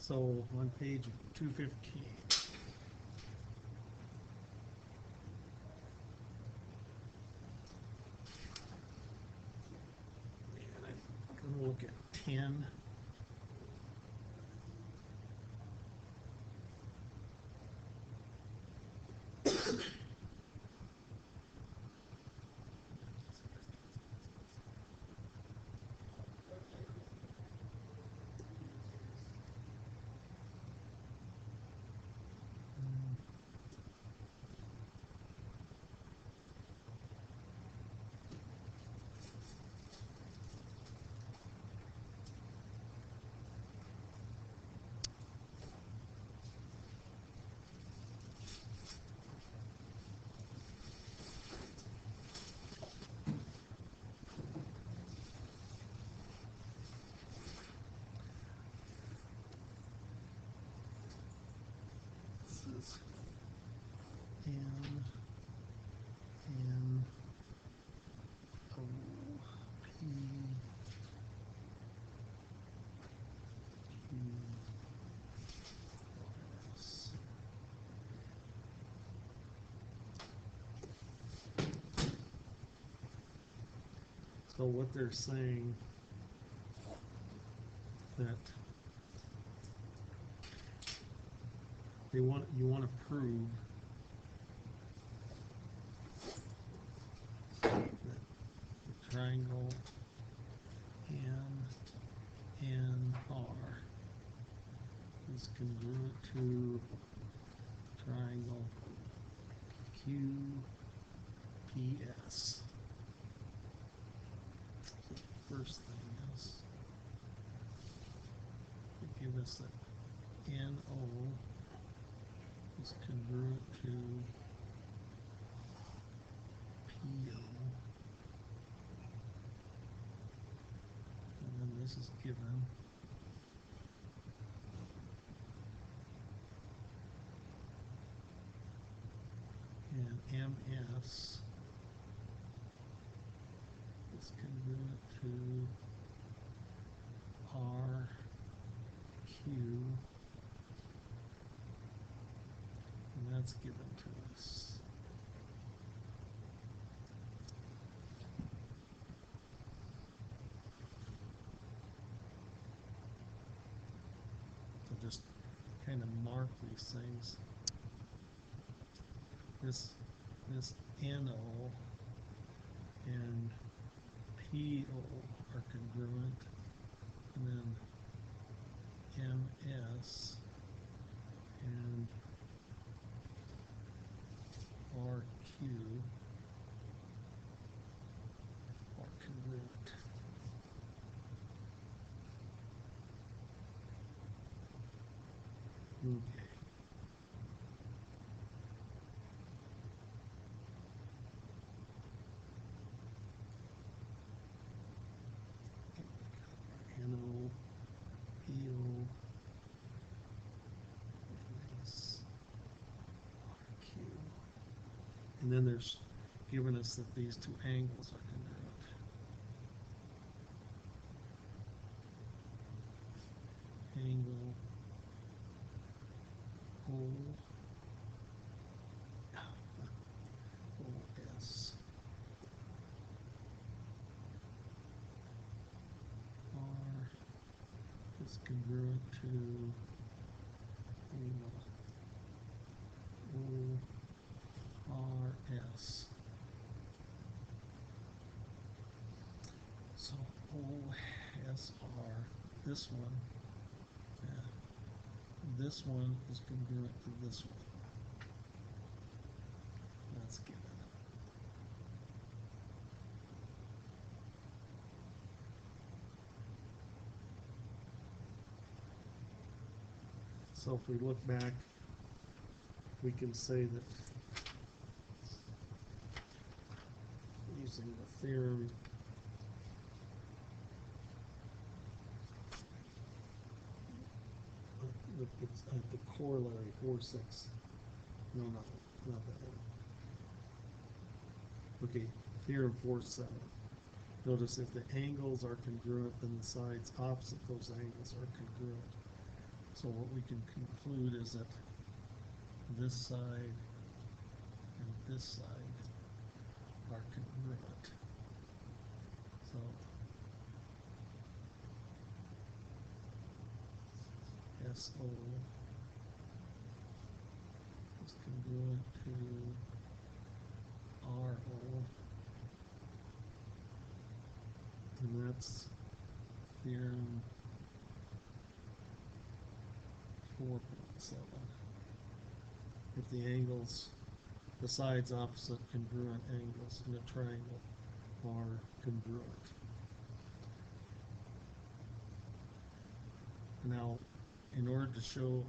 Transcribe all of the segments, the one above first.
So on page 215. And I'm going to look at 10. This is N N O P Q S. So what they're saying that you want to prove that the triangle NR is congruent to triangle QPS. First thing is to give us that NO is congruent to PO, and then this is given, and MS is congruent to RQ, and that's given to us. So just kind of mark these things. This NO and PO are congruent, and then MS and RQ are congruent. Okay. NO, PO, MS, RQ. And then there's given us that these two angles are congruent. Angle OS R is congruent to angle ORS. So OSR, this one is congruent to this one. That's given. So if we look back, we can say that using the theorem, it's at the corollary 4-6. No, not that one. Okay, theorem 4-7. Notice if the angles are congruent, then the sides opposite those angles are congruent. So what we can conclude is that this side and this side are congruent. So SO is congruent to RO, and that's theorem 4.7. If the angles, the sides opposite congruent angles in a triangle are congruent. Now, in order to show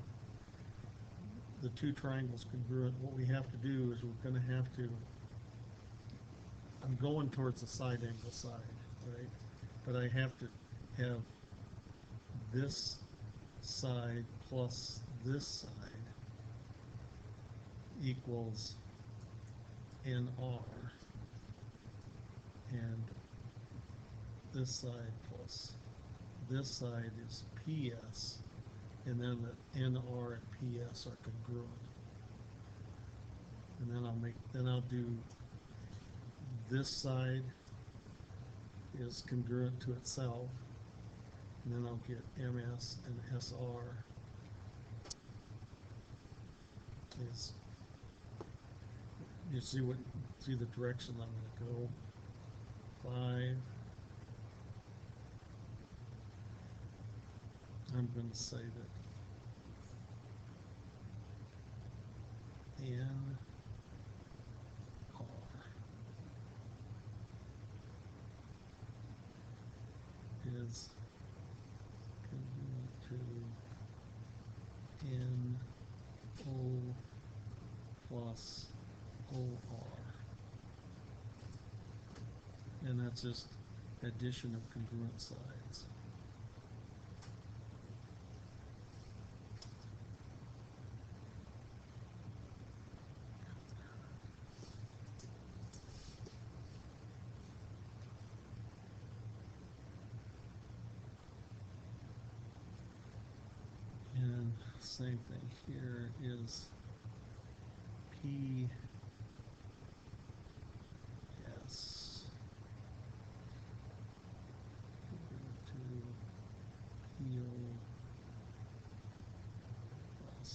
the two triangles congruent, what we have to do is we're going to have to, I'm going towards the side angle side, right? But I have to have this side plus this side equals NR, and this side plus this side is PS, and then the NR and PS are congruent. And then I'll do this side is congruent to itself, and then I'll get MS and SR is, you see the direction I'm going to go. 5. I'm going to say that NR is congruent to NO plus OR. And that's just addition of congruent sides. And same thing here is PS congruent to PO plus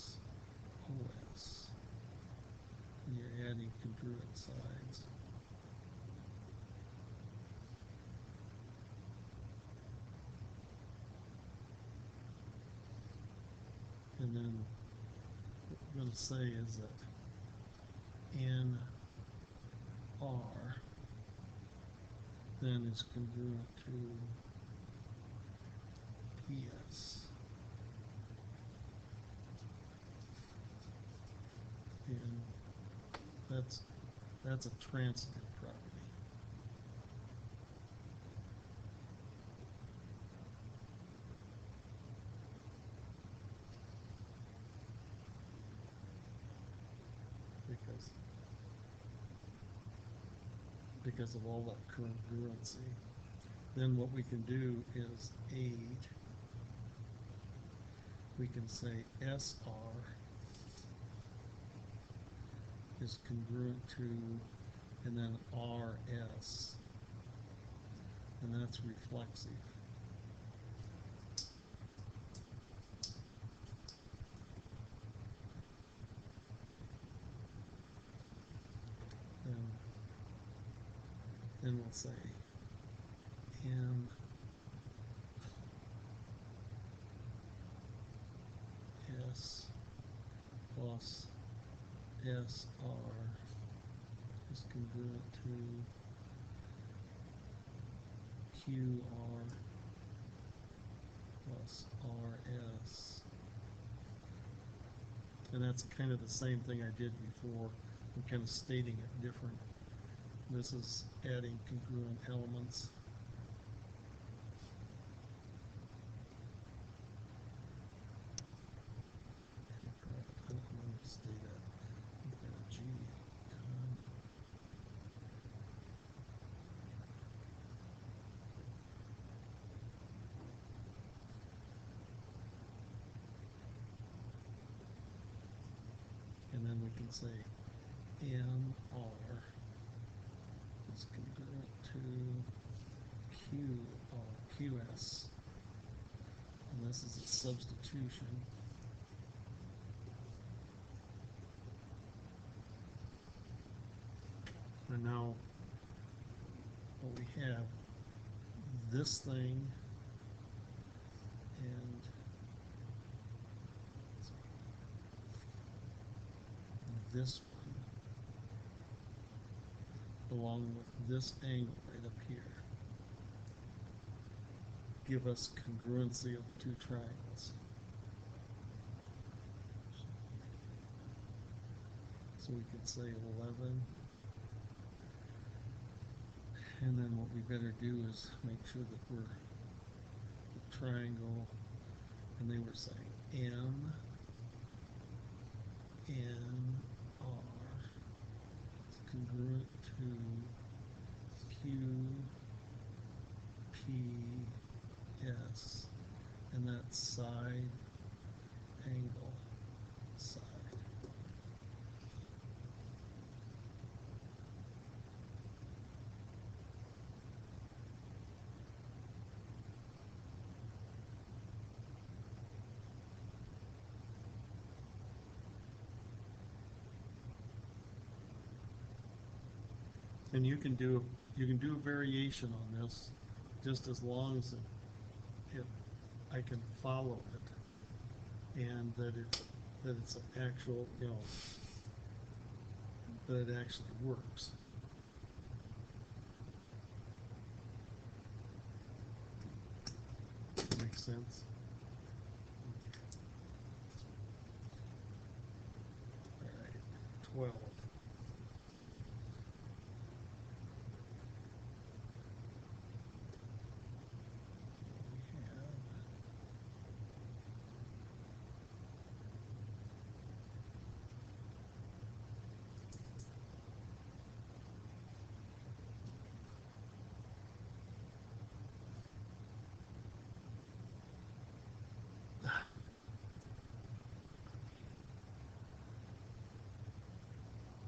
OS. And you're adding congruent sides. And then what we're going to say is that NR then is congruent to PS. And that's a transitive property. Because of all that congruency. Then what we can do is aid. We can say SR is congruent to, and then RS, and that's reflexive. Then we'll say MS plus SR is congruent to QR plus RS. And that's kind of the same thing I did before. I'm kind of stating it different. This is adding congruent elements. I don't want to state that. G. and then we can say MR is congruent to QS, and this is a substitution. And now what we have, this thing and this one, along with this angle right up here, give us congruency of the two triangles. So we could say 11. And then what we better do is make sure that we're the triangle, and they were saying M, N, R is congruent to Q, P, S, and that's side, angle, side. And you can do a variation on this, just as long as I can follow it, and that it's an actual, that it actually works. Makes sense. All right, 12.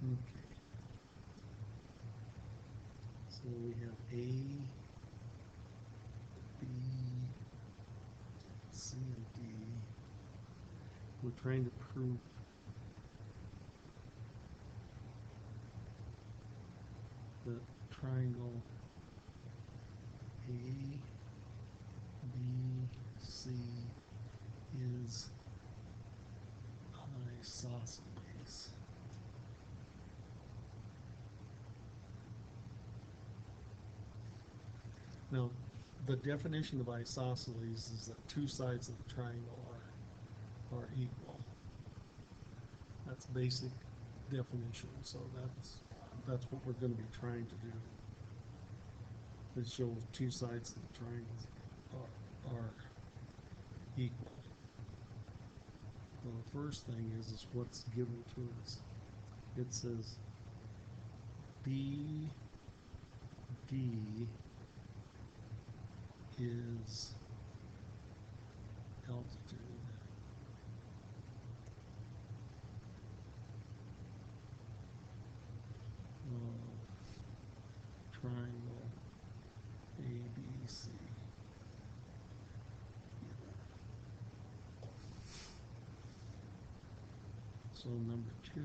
Okay. So we have A, B, C, and D. We're trying to prove that triangle A, B, C is isosceles. Now, the definition of isosceles is that two sides of the triangle are equal. That's basic definition. So that's what we're going to be trying to do. It shows two sides of the triangle are equal. Well, the first thing is what's given to us. It says BD is altitude. Triangle ABC. So number 2,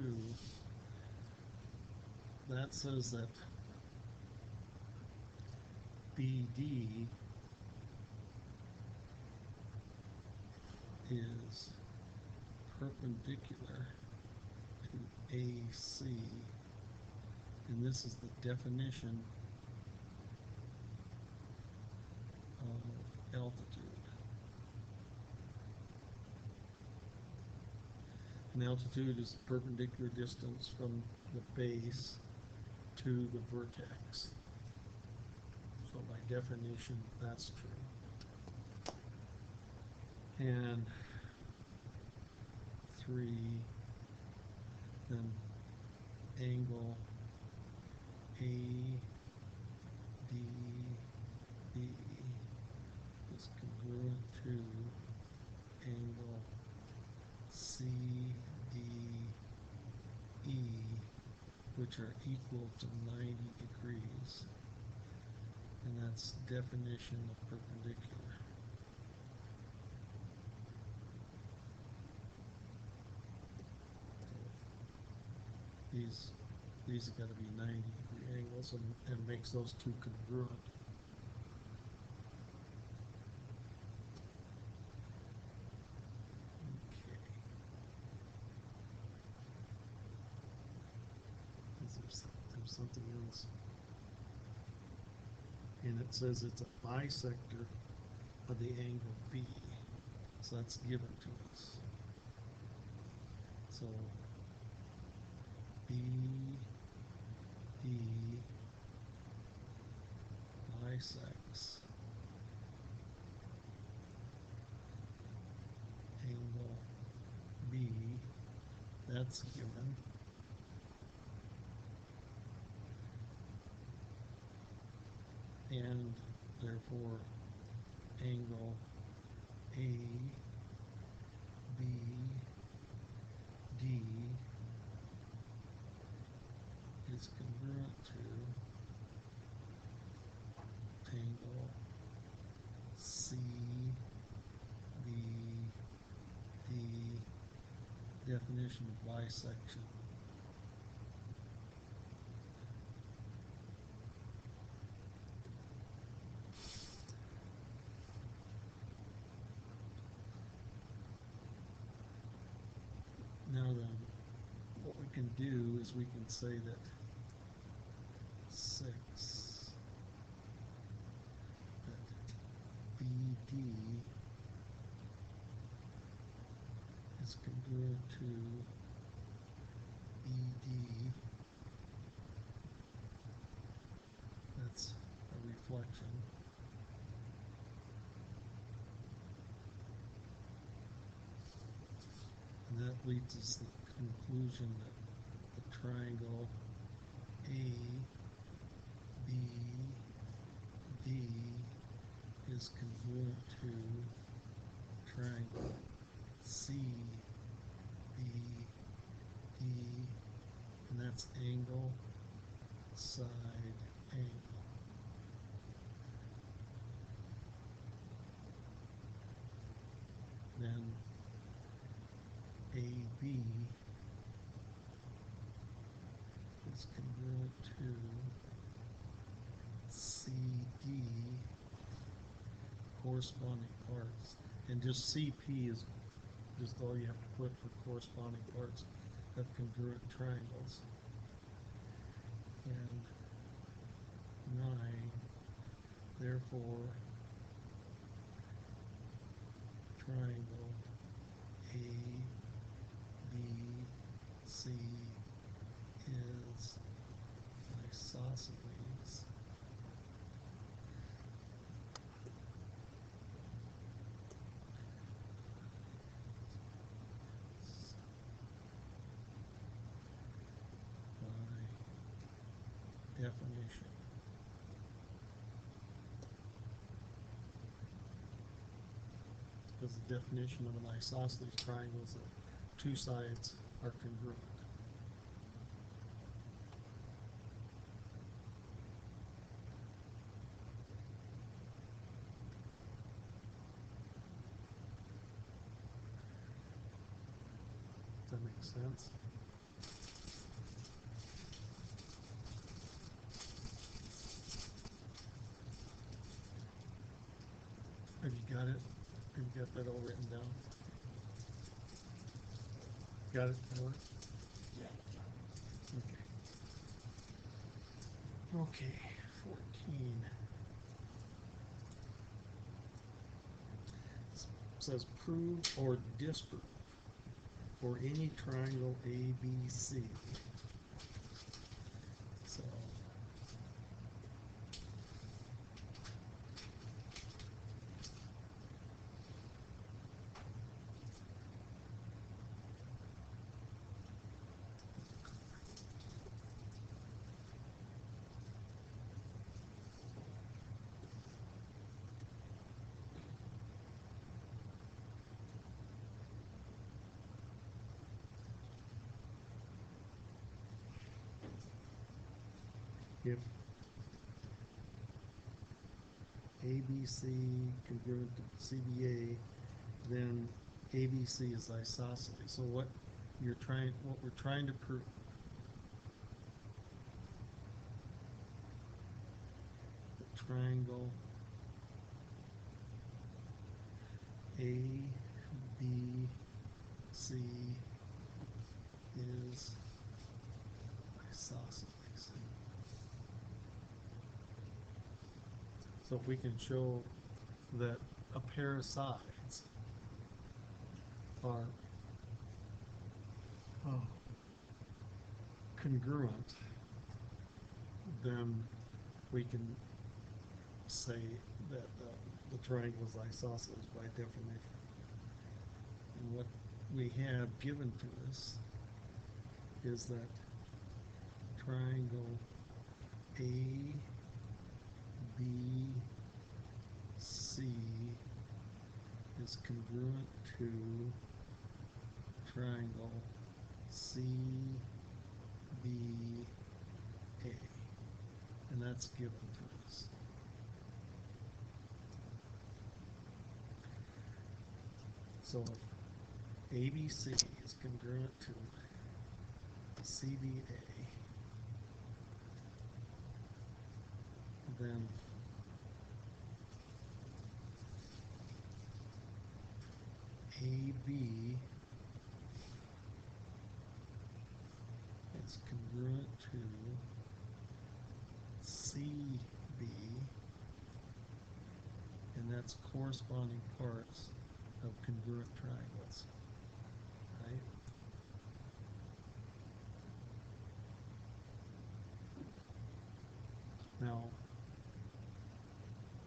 that says that BD is perpendicular to AC, and this is the definition of altitude. And altitude is the perpendicular distance from the base to the vertex. So by definition, that's true. And 3, then angle ADB is congruent to angle CDE. which are equal to 90 degrees. And that's definition of perpendicular. These have got to be 90-degree angles, and makes those two congruent. Okay. There's something else. And it says it's a bisector of the angle B. So that's given to us. So BD bisects angle B. That's given. And therefore angle ABD is congruent to angle CBD, definition of bisection. Now then, what we can do is we can say that 6, that BD is congruent to BD. That's a reflection. And that leads us to the conclusion that the triangle ABD is congruent to triangle CBD, and that's angle, side, angle. Then AB is congruent to CD, corresponding parts, and just CP is just all you have to put for corresponding parts of congruent triangles. And 9, therefore triangle ABC is isosceles. By definition. Because the definition of an isosceles triangle is that two sides are congruent. Does that make sense? Have you got it? Have you got that all written down? Got it, Howard? Yeah. Okay. Okay, 14. Says prove or disprove for any triangle ABC. So if ABC congruent to CBA, then ABC is isosceles. So what we're trying to prove, the triangle ABC is isosceles. So if we can show that a pair of sides are congruent, then we can say that the triangle is isosceles by definition. And what we have given to us is that triangle ABC is congruent to triangle CBA, and that's given to us. So if ABC is congruent to CBA, then AB is congruent to CB, and that's corresponding parts of congruent triangles, right? Now,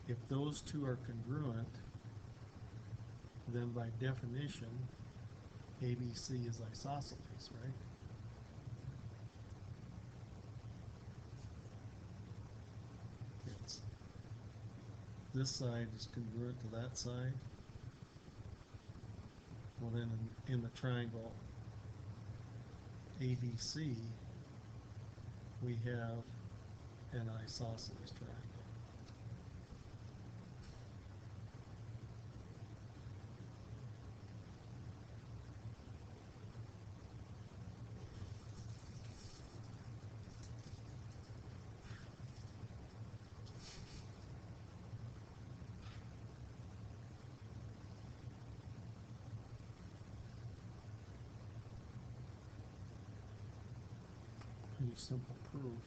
if those two are congruent, then by definition, ABC is isosceles, right? This side is congruent to that side. Well, then in the triangle ABC, we have an isosceles triangle. Pretty simple proof.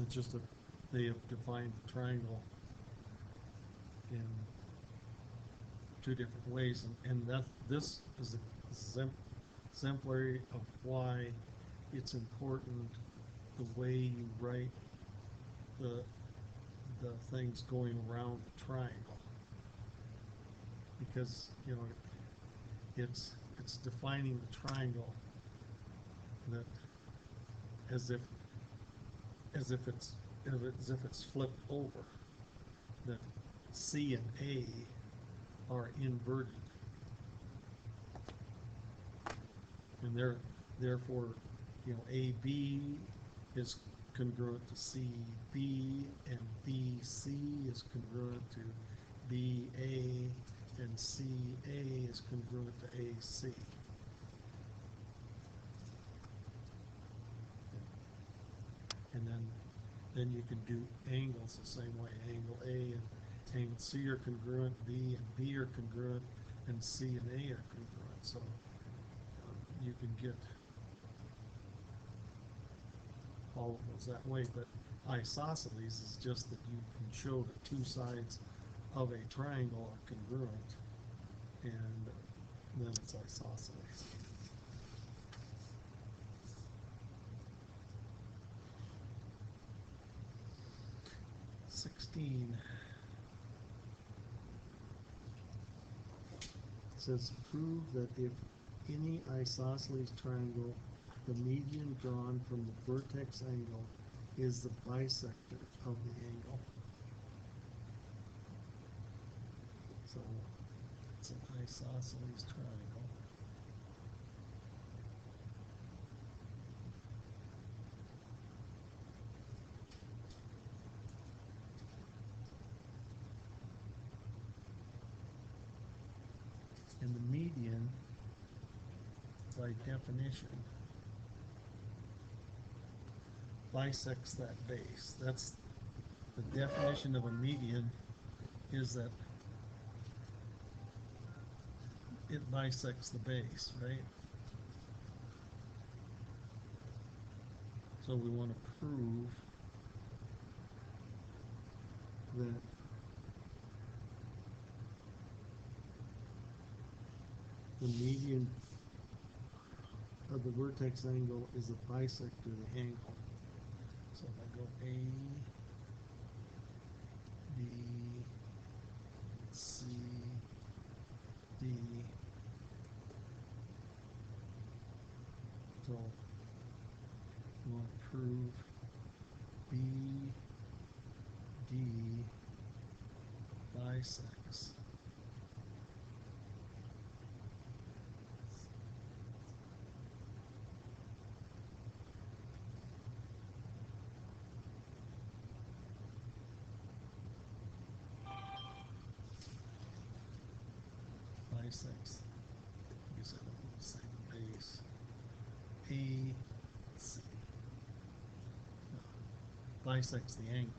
It's just that they have defined the triangle in two different ways, and that this is exemplary of why it's important the way you write the things going around the triangle, because you know it's defining the triangle that as if it's flipped over, that C and A are inverted, and therefore, you know, AB is congruent to CB, and BC is congruent to BA, and CA is congruent to AC. And then you can do angles the same way. Angle A and angle C are congruent, B and B are congruent, and C and A are congruent. So you can get all of those that way. But isosceles is just that you can show that two sides of a triangle are congruent, and then it's isosceles. Says prove that if any isosceles triangle, the median drawn from the vertex angle is the bisector of the angle. So it's an isosceles triangle. median, by definition, bisects that base. That's the definition of a median, is that it bisects the base, right? So we want to prove that the median of the vertex angle is a bisector of the angle. So if I go A, B, C, D, so we want to prove B, D bisects bisects, I guess I don't want to say the base, A, C, no, bisects the angle.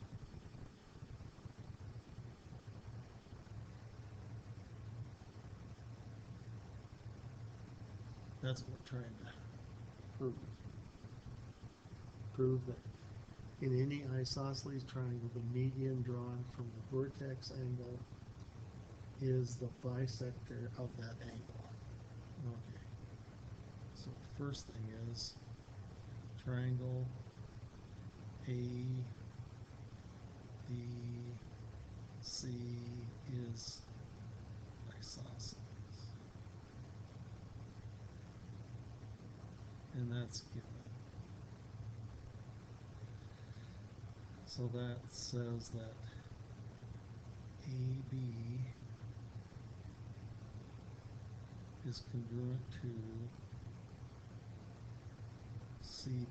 That's what we're trying to prove. Prove that in any isosceles triangle, the median drawn from the vertex angle is the bisector of that angle. Okay. So the first thing is triangle A, B, C is isosceles. And that's given. So that says that AB is congruent to CB.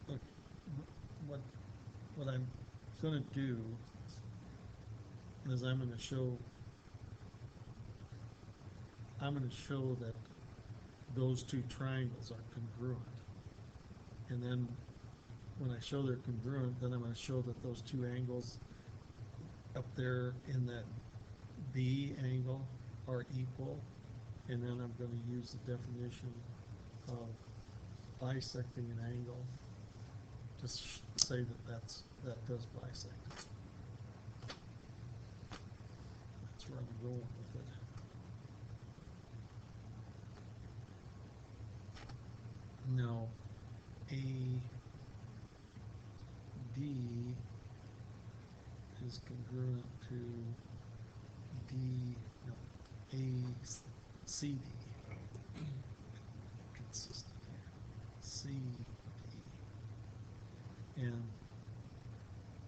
Look, what I'm going to do is I'm going to show that those two triangles are congruent. And then when I show they're congruent, then I'm going to show that those two angles up there in that B angle are equal. And then I'm going to use the definition of bisecting an angle to say that that does bisect. That's where I'm going with it. Now, AD is congruent to ACD. Consistent here. CD. And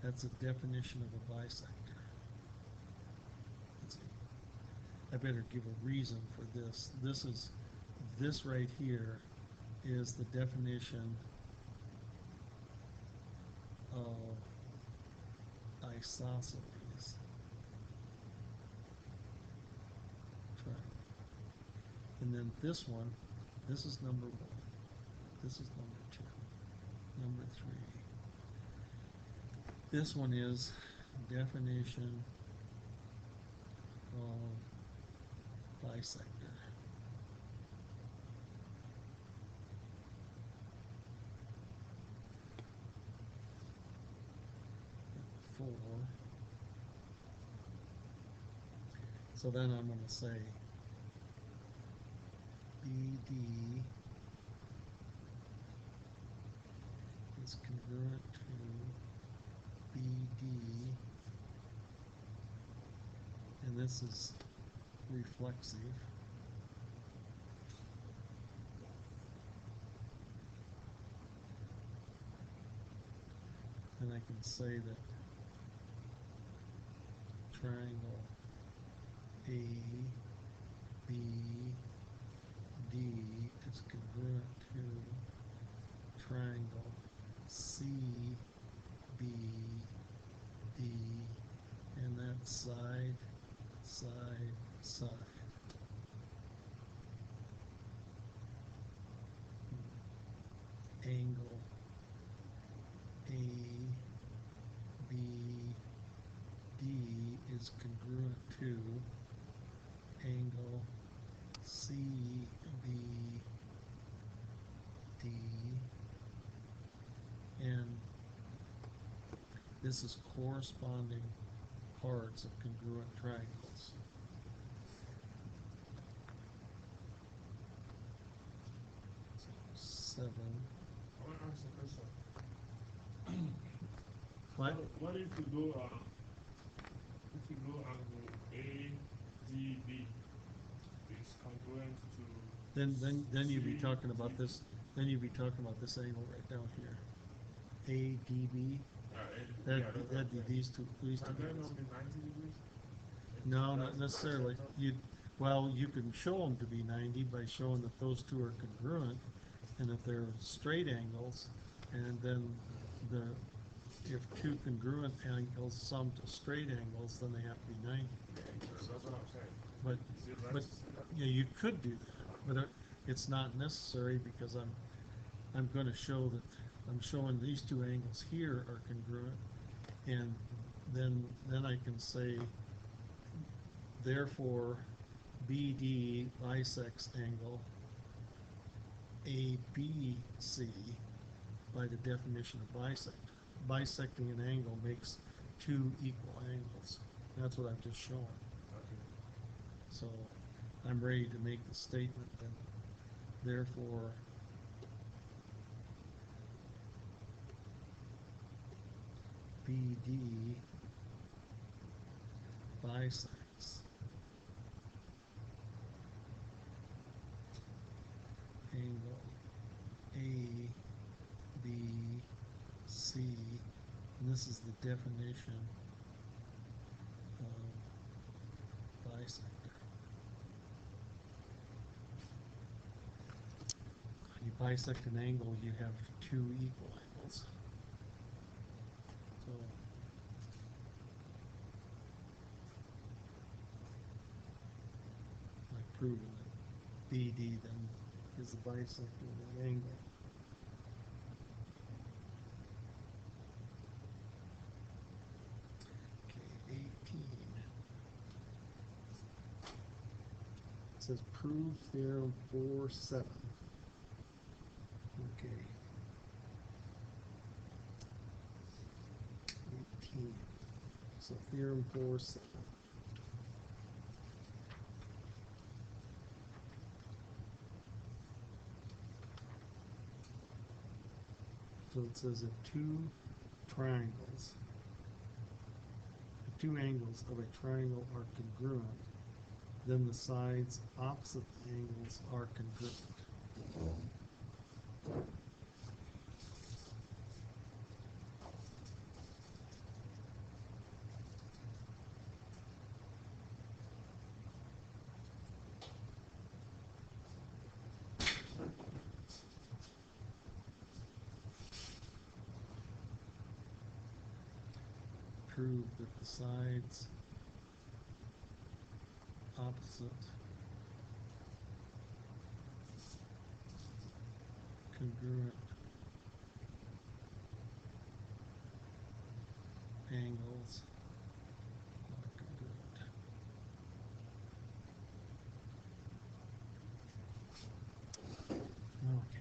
that's a definition of a bisector. I better give a reason for this. This right here is the definition of isosceles triangle. And then this one, this is number 1. This is number 2. Number 3. This one is definition of bisector. 4. So then I'm going to say BD is congruent to BD, and this is reflexive. And I can say that triangle A, B, D is congruent to triangle C, B, D, and that's side, side, side. angle A B D is congruent to angle C B D, and this is corresponding parts of congruent triangles. So 7. I want to ask a question. What? What if you go angle ADB is congruent to Then you'd be talking about CDB? this. Then you'd be talking about this angle right down here. ADB. That'd be these two. Can that angles. not be 90 degrees? No, not necessarily. You can show them to be 90 by showing that those two are congruent, and if they're straight angles, and then if two congruent angles sum to straight angles, then they have to be 90. That's what I'm saying. But Is it right but to say that? yeah, you could do that, but it's not necessary because I'm going to show that I'm showing these two angles here are congruent, and then I can say therefore BD bisects angle ABC by the definition of bisect. Bisecting an angle makes two equal angles. That's what I've just shown. Okay. So I'm ready to make the statement that therefore BD bisects angle ABC, and this is the definition of bisector. You bisect an angle, you have two equal angles. So I've proven that BD then is the bisector of the angle. Okay, 18. It says prove theorem 4-7. Okay. 18. So theorem 4-7. So it says if two triangles, if two angles of a triangle are congruent, then the sides opposite the angles are congruent. Prove that the sides opposite congruent angles are congruent. Okay.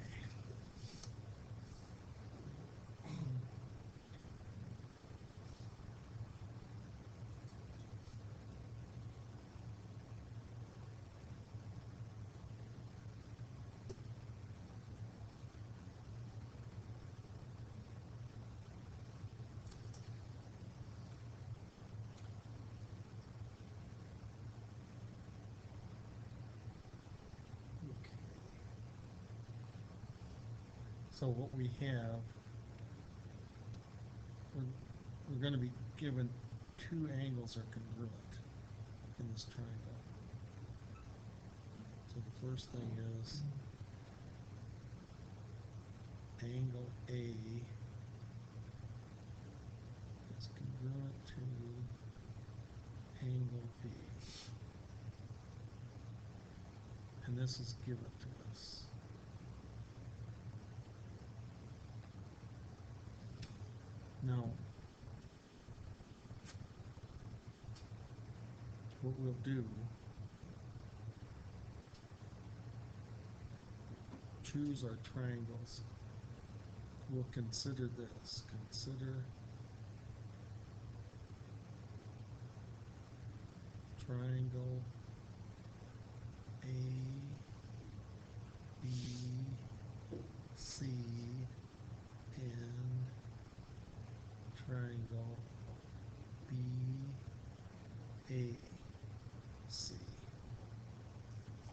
Okay. So what we have, we're going to be given two angles are congruent in this triangle. So the first thing is angle A is congruent to angle B. And this is given to us. Now, what we'll do, choose our triangles. We'll consider this. Consider triangle A, B, C, and triangle B, A, C.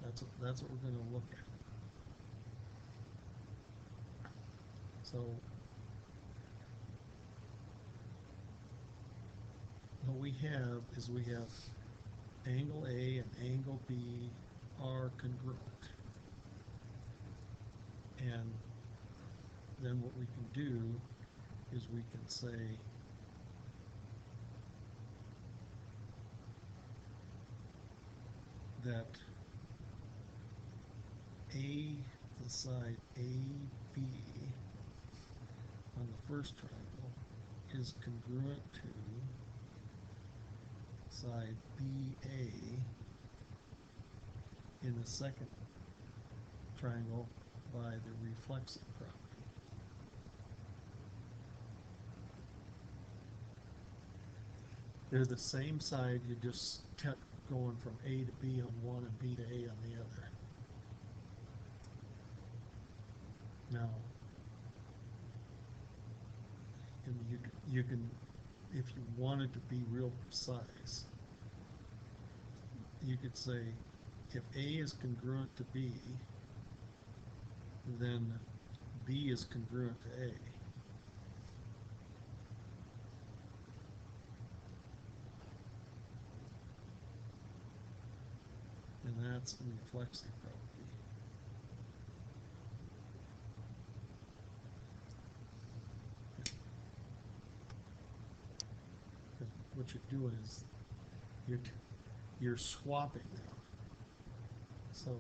That's what we're going to look at. So what we have is we have angle A and angle B are congruent. And then what we can do is we can say that A, the side AB on the first triangle is congruent to side BA in the second triangle by the reflexive property. They're the same side, you just kept going from A to B on one and B to A on the other. Now, and you can, if you wanted to be real precise, you could say if A is congruent to B, then B is congruent to A. And that's the reflexive property. Because what you're doing is you're swapping them. So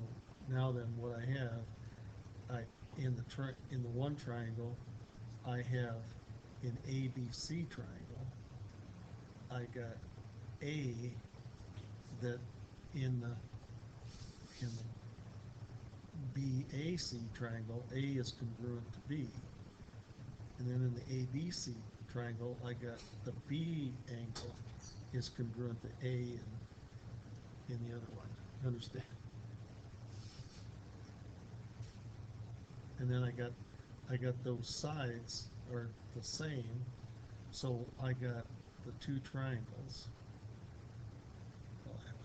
now then, what I have, in the one triangle, I have in ABC triangle, I got A that in the BAC triangle, A is congruent to B. And then in the ABC triangle, I got the B angle is congruent to A in the other one. Understand? And then I got those sides are the same, so I got the two triangles.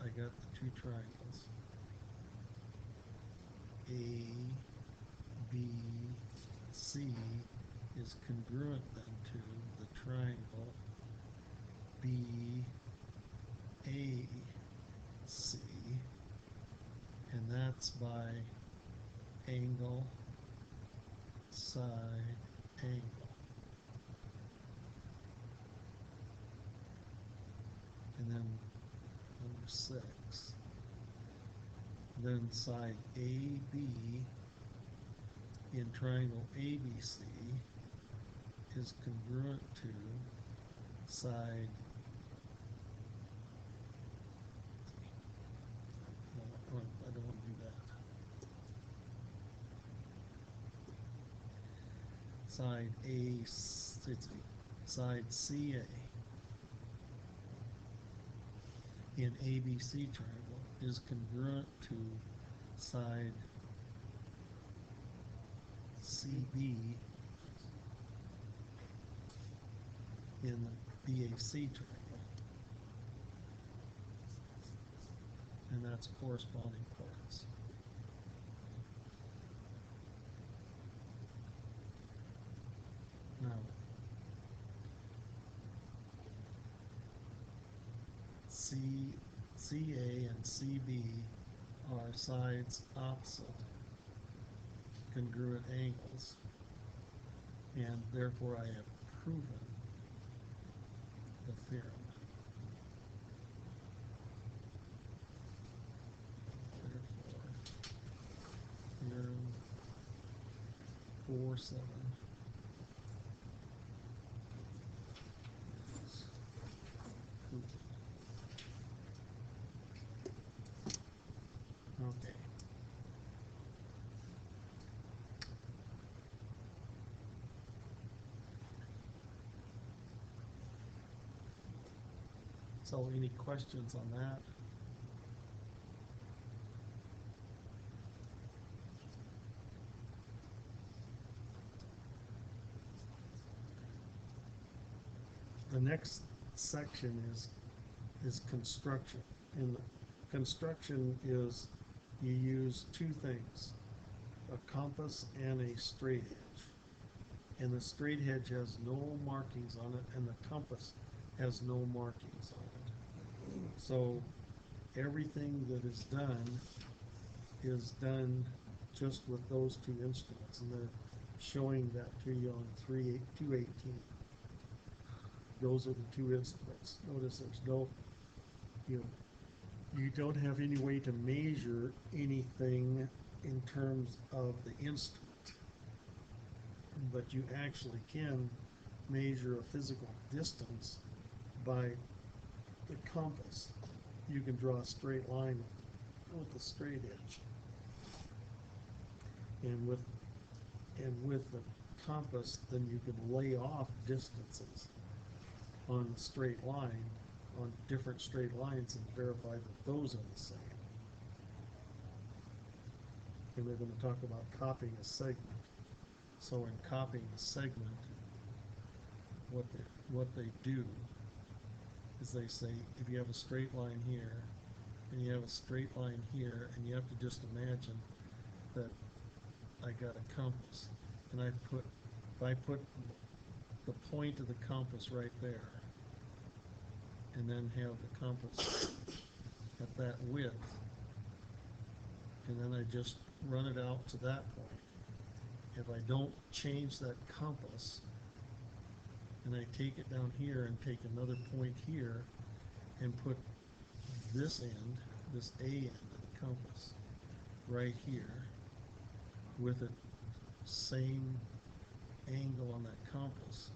I got the two triangles. A, B, C is congruent then to the triangle B, A, C, and that's by angle, side, angle. And then number 6. Then side AB in triangle ABC is congruent to side I don't want to do that. Side A, side CA in ABC triangle is congruent to side CB in the BAC triangle. And that's corresponding chords. Now, CA and CB are sides opposite congruent angles, and therefore I have proven the theorem. Therefore, theorem 4.7 So any questions on that? The next section is construction. And construction is you use two things, a compass and a straight edge. And the straight edge has no markings on it, and the compass has no markings on it. So everything that is done just with those two instruments, and they're showing that to you on 218. Those are the two instruments. Notice there's no, you don't have any way to measure anything in terms of the instrument, but you actually can measure a physical distance by the compass. You can draw a straight line with the straight edge, and with the compass, then you can lay off distances on the straight line, on different straight lines, and verify that those are the same. And they're going to talk about copying a segment. So in copying a segment, what they do is they say, if you have a straight line here, and you have a straight line here, and you have to just imagine that I got a compass, and if I put the point of the compass right there, and then have the compass at that width, and then I just run it out to that point. If I don't change that compass, and I take it down here and take another point here and put this end, this A end of the compass, right here, with the same angle on that compass,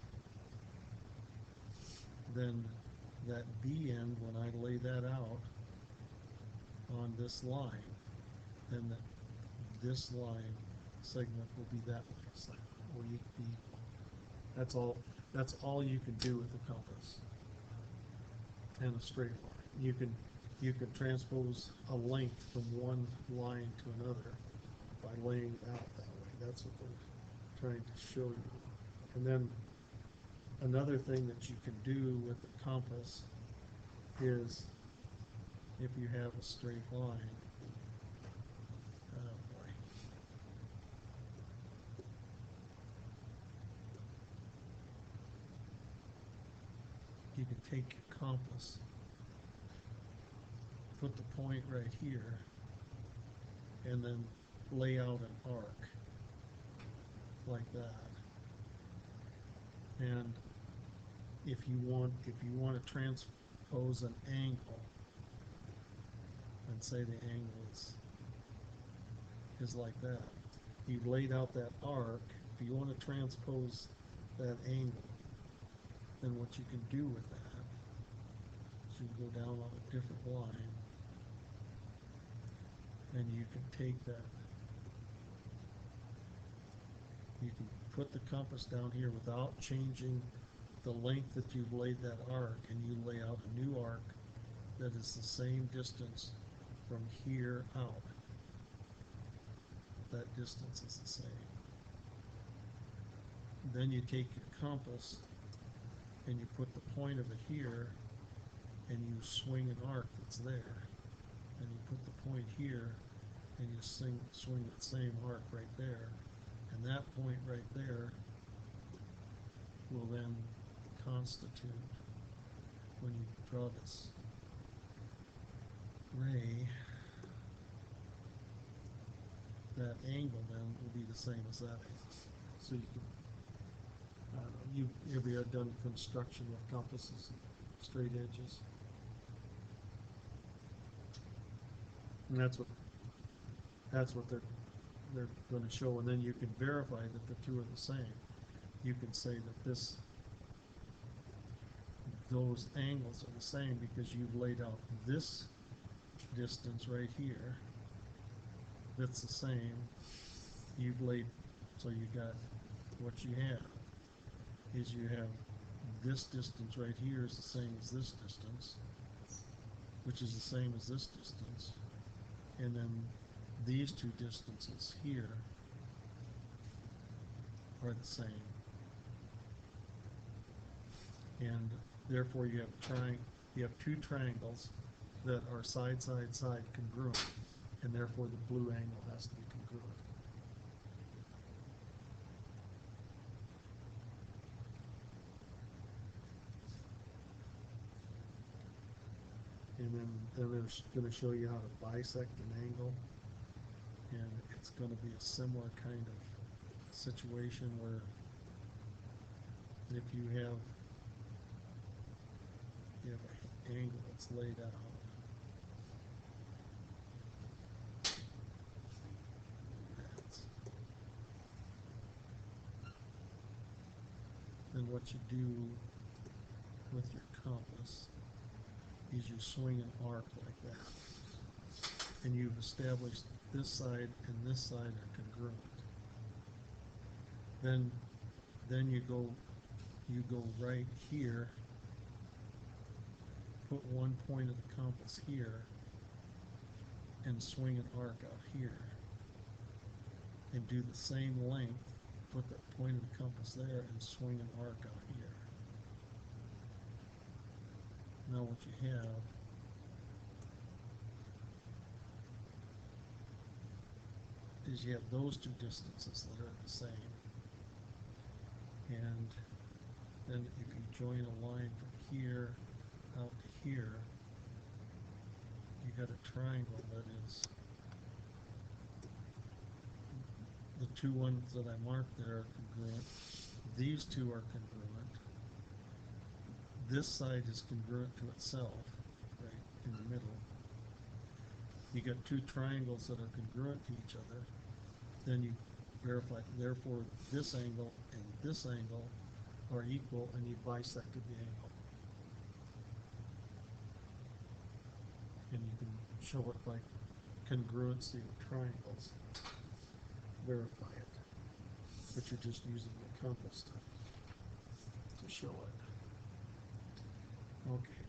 then that B end, when I lay that out on this line, then this line segment will be that line segment, or you can be, that's all you can do with the compass and a straight line. You can transpose a length from one line to another by laying it out that way. That's what they're trying to show you. And then another thing that you can do with the compass is, if you have a straight line, oh boy, you can take your compass, put the point right here, and then lay out an arc like that. And if you want to transpose an angle, and say the angle is like that, you've laid out that arc. If you want to transpose that angle, then what you can do with that is you go down on a different line, and you can take that, you can put the compass down here without changing the length that you've laid that arc, and you lay out a new arc that is the same distance from here out. That distance is the same. Then you take your compass and you put the point of it here, and you swing an arc that's there, and you put the point here, and you swing that same arc right there, and that point right there will then constitute, when you draw this ray, that angle then will be the same as that angle. So you can, you ever done construction with compasses, straight edges? And that's what they're going to show, and then you can verify that the two are the same. You can say that those angles are the same because you've laid out this distance right here that's the same. You've laid, so you got, what you have is you have this distance right here is the same as this distance, which is the same as this distance, and then these two distances here are the same. And therefore you have two triangles that are side, side, side congruent, and therefore the blue angle has to be congruent. And then they're going to show you how to bisect an angle, and it's going to be a similar kind of situation where if you have an angle that's laid out, then what you do with your compass is you swing an arc like that, and you've established this side and this side are congruent. Then you go right here, put one point of the compass here, and swing an arc out here, and do the same length, put that point of the compass there, and swing an arc out here. Now what you have is you have those two distances that are the same, and then if you join a line from here out to here, you got a triangle that is, the two ones that I marked there are congruent, these two are congruent, this side is congruent to itself, right in the middle. You got two triangles that are congruent to each other, then you verify, therefore this angle and this angle are equal, and you bisected the angle. And you can show it by congruency of triangles, verify it, but you're just using the compass to show it. Okay.